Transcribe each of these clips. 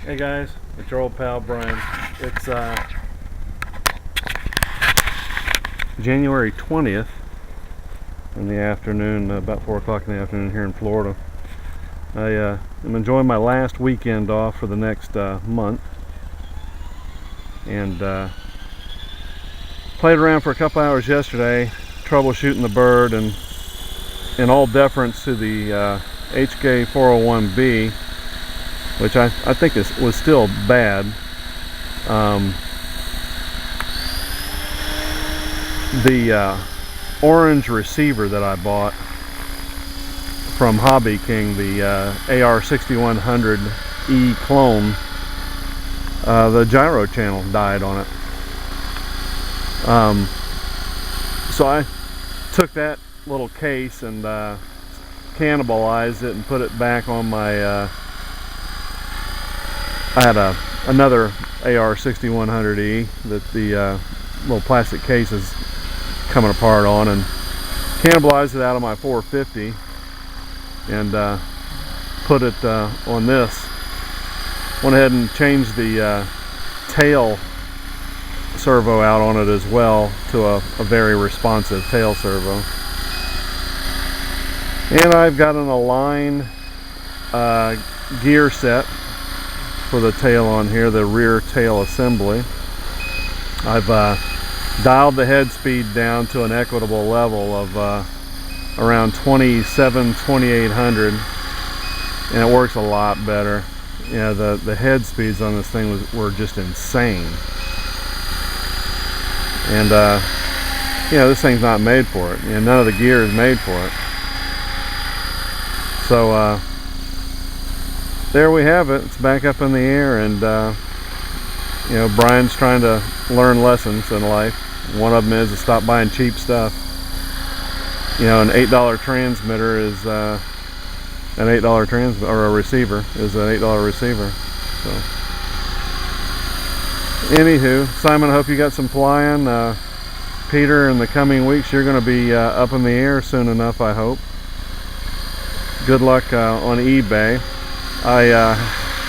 Hey guys, it's your old pal Brian. It's January 20th in the afternoon, about 4 o'clock in the afternoon here in Florida. I am enjoying my last weekend off for the next month, and played around for a couple hours yesterday troubleshooting the bird, and in all deference to the HK401B, which I think was still bad. The orange receiver that I bought from Hobby King, the AR6100E clone, the gyro channel died on it. So I took that little case and cannibalized it and put it back on my I had another AR6100E that the little plastic case is coming apart on, and cannibalized it out of my 450 and put it on this. Went ahead and changed the tail servo out on it as well to a very responsive tail servo. And I've got an Align gear set for the tail on here, the rear tail assembly. I've dialed the head speed down to an equitable level of around 2800, and it works a lot better. Yeah, the head speeds on this thing were just insane. And this thing's not made for it. None of the gear is made for it. So there we have it. It's back up in the air, and Brian's trying to learn lessons in life. One of them is to stop buying cheap stuff. An $8 transmitter is an $8 transmitter, or a receiver is an $8 receiver. So, anywho, Simon, I hope you got some flying. Peter, in the coming weeks, you're going to be up in the air soon enough, I hope. Good luck on eBay. I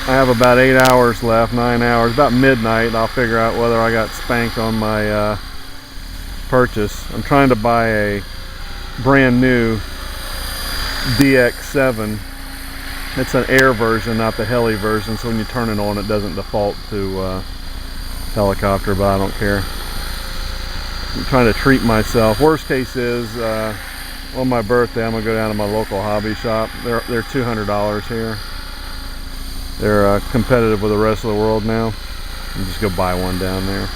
have about 8 hours left, 9 hours. About midnight, I'll figure out whether I got spanked on my purchase. I'm trying to buy a brand new DX7. It's an air version, not the heli version, so when you turn it on, it doesn't default to helicopter, but I don't care. I'm trying to treat myself. Worst case is, on my birthday, I'm going to go down to my local hobby shop. They're $200 here. They're competitive with the rest of the world now. And just go buy one down there.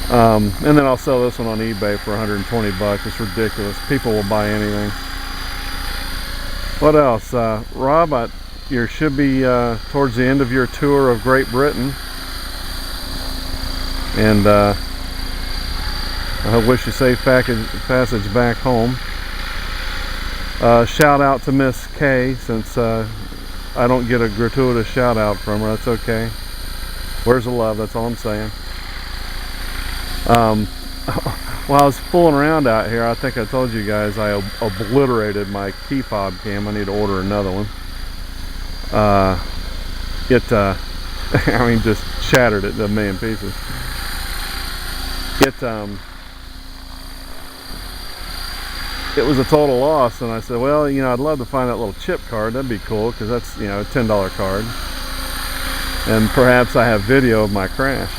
And then I'll sell this one on eBay for 120 bucks. It's ridiculous. People will buy anything. What else? Rob, you should be towards the end of your tour of Great Britain. And I wish you safe passage back home. Shout out to Miss K, since I don't get a gratuitous shout out from her. That's okay. Where's the love? That's all I'm saying. While I was fooling around out here, I think I told you guys I obliterated my key fob cam. I need to order another one. Just shattered it to a million pieces. It was a total loss, and I said, well, I'd love to find that little chip card. That'd be cool, because that's, a $10 card. And perhaps I have video of my crash.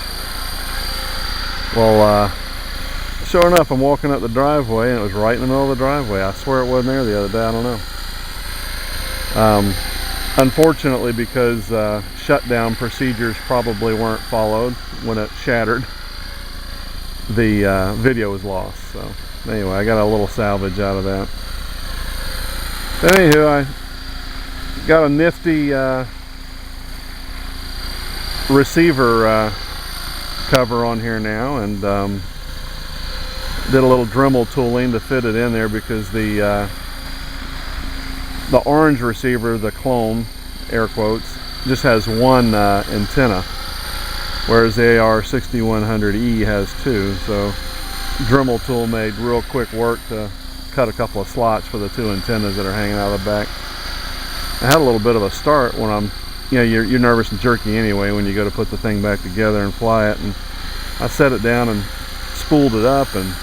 Well, sure enough, I'm walking up the driveway, and it was right in the middle of the driveway. I swear it wasn't there the other day. I don't know. Unfortunately, because shutdown procedures probably weren't followed when it shattered, the video was lost. So anyway, I got a little salvage out of that. Anywho, I got a nifty receiver cover on here now, and did a little Dremel tooling to fit it in there, because the orange receiver, the clone, air quotes, just has one antenna, whereas the AR6100E has two. So Dremel tool made real quick work to cut a couple of slots for the two antennas that are hanging out of the back. I had a little bit of a start when I'm you know, you're nervous and jerky anyway when you go to put the thing back together and fly it. And I set it down and spooled it up, and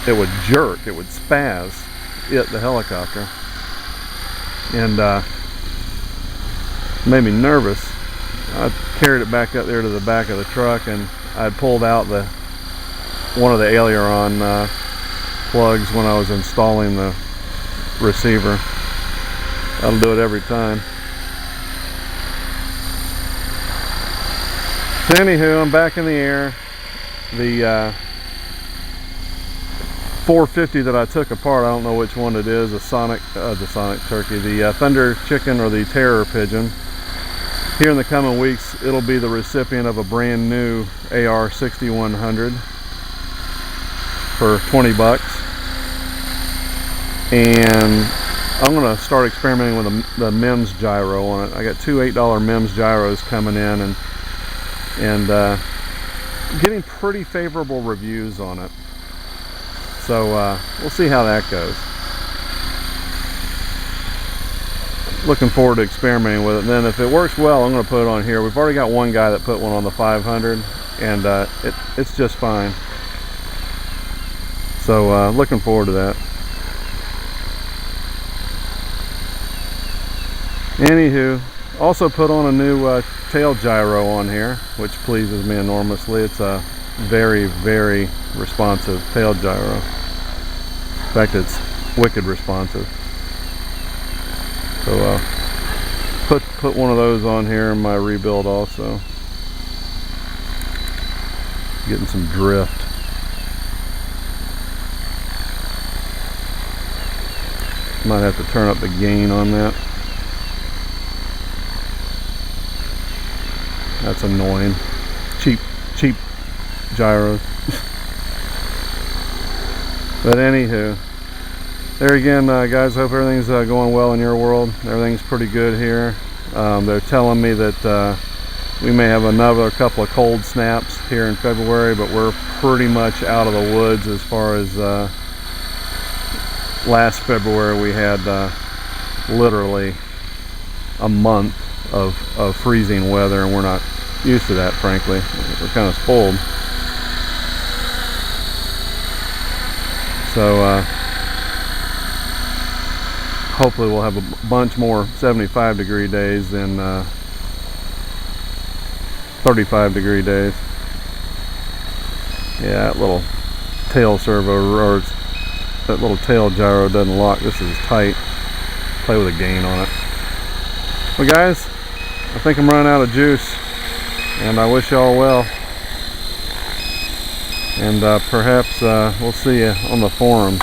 it would jerk, it would spaz, the helicopter, and made me nervous. I carried it back up there to the back of the truck, and I'd pulled out one of the aileron plugs when I was installing the receiver. That'll do it every time. So anywho, I'm back in the air. The 450 that I took apart, I don't know which one it is, the Sonic Turkey, the Thunder Chicken or the Terror Pigeon. Here in the coming weeks, it'll be the recipient of a brand new AR 6100 for 20 bucks. And I'm gonna start experimenting with the MEMS gyro on it. I got two $8 MEMS gyros coming in, and getting pretty favorable reviews on it. So we'll see how that goes. Looking forward to experimenting with it. And then if it works well, I'm going to put it on here. We've already got one guy that put one on the 500, and it's just fine. So looking forward to that. Anywho, also put on a new tail gyro on here, which pleases me enormously. It's a very, very responsive tail gyro. In fact, it's wicked responsive. So put one of those on here in my rebuild also. Getting some drift. Might have to turn up the gain on that. That's annoying. Cheap gyros. But anywho, there again, guys, hope everything's going well in your world. Everything's pretty good here. They're telling me that we may have another couple of cold snaps here in February, but we're pretty much out of the woods as far as last February. We had literally a month of freezing weather, and we're not used to that, frankly. We're kind of spoiled. So hopefully we'll have a bunch more 75-degree days than 35-degree days. Yeah, that little tail servo, or that little tail gyro doesn't lock. This is tight. Play with a gain on it. Well, guys, I think I'm running out of juice, and I wish y'all well. And perhaps we'll see you on the forums.